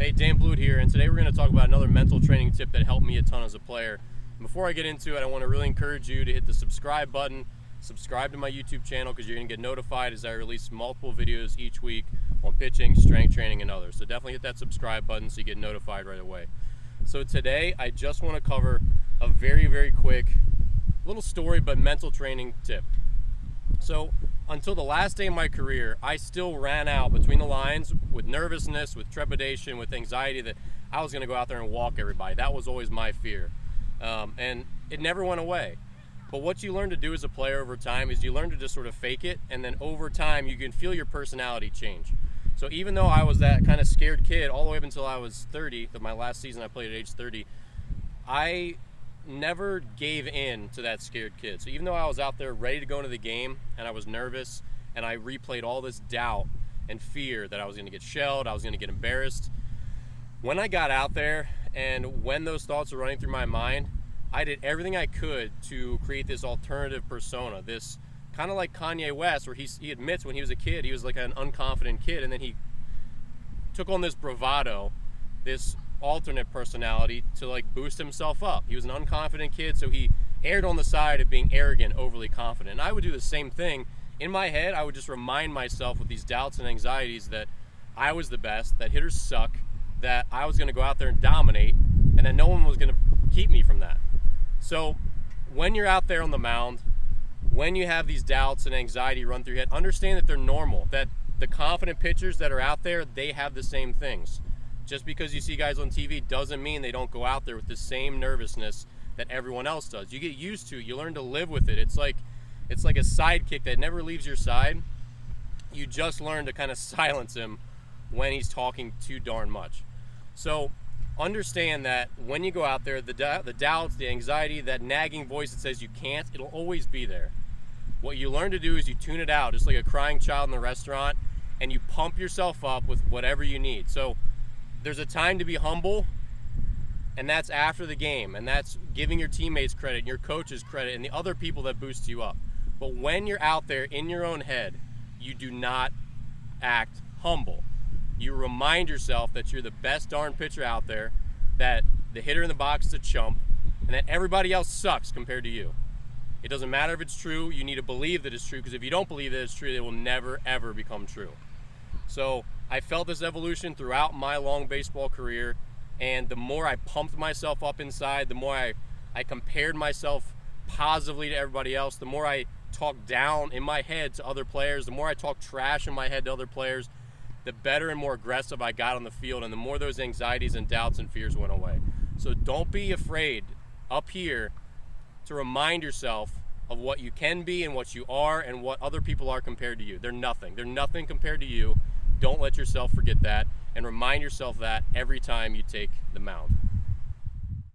Hey, Dan Blute here, and today we're going to talk about another mental training tip that helped me a ton as a player. Before I get into it, I want to really encourage you to hit the subscribe button, subscribe to my YouTube channel because you're going to get notified as I release multiple videos each week on pitching, strength training, and others. So definitely hit that subscribe button so you get notified right away. So today, I just want to cover a very quick little story but mental training tip. So until the last day of my career, I still ran out between the lines with nervousness, with trepidation, with anxiety that I was going to go out there and walk everybody. That was always my fear. And it never went away. But what you learn to do as a player over time is you learn to just sort of fake it, and then over time you can feel your personality change. So even though I was that kind of scared kid all the way up until I was 30, my last season I played at age 30, I never gave in to that scared kid. So even though I was out there ready to go into the game and I was nervous and I replayed all this doubt and fear that I was going to get shelled, I was going to get embarrassed, when I got out there and when those thoughts were running through my mind, I did everything I could to create this alternative persona, this kind of like Kanye West, where he admits when he was a kid he was like an unconfident kid, and then he took on this bravado, this alternate personality to like boost himself up. He was an unconfident kid, so he erred on the side of being arrogant, overly confident. And I would do the same thing. In my head, I would just remind myself with these doubts and anxieties that I was the best, that hitters suck, that I was going to go out there and dominate, and that no one was going to keep me from that. So when you're out there on the mound, when you have these doubts and anxiety run through your head, understand that they're normal, that the confident pitchers that are out there, they have the same things. Just because you see guys on TV doesn't mean they don't go out there with the same nervousness that everyone else does. You get used to it. You learn to live with it. It's like a sidekick that never leaves your side. You just learn to kind of silence him when he's talking too darn much. So understand that when you go out there, the doubts, the anxiety, that nagging voice that says you can't, it'll always be there. What you learn to do is you tune it out, just like a crying child in the restaurant, and you pump yourself up with whatever you need. So there's a time to be humble, and that's after the game, and that's giving your teammates credit, and your coaches credit, and the other people that boost you up. But when you're out there in your own head, you do not act humble. You remind yourself that you're the best darn pitcher out there, that the hitter in the box is a chump, and that everybody else sucks compared to you. It doesn't matter if it's true. You need to believe that it's true, because if you don't believe that it's true, it will never, ever become true. So I felt this evolution throughout my long baseball career, and the more I pumped myself up inside, the more I compared myself positively to everybody else, the more I talked down in my head to other players, the more I talked trash in my head to other players, the better and more aggressive I got on the field, and the more those anxieties and doubts and fears went away. So don't be afraid up here to remind yourself of what you can be and what you are and what other people are compared to you. They're nothing. They're nothing compared to you. Don't let yourself forget that, and remind yourself that every time you take the mound.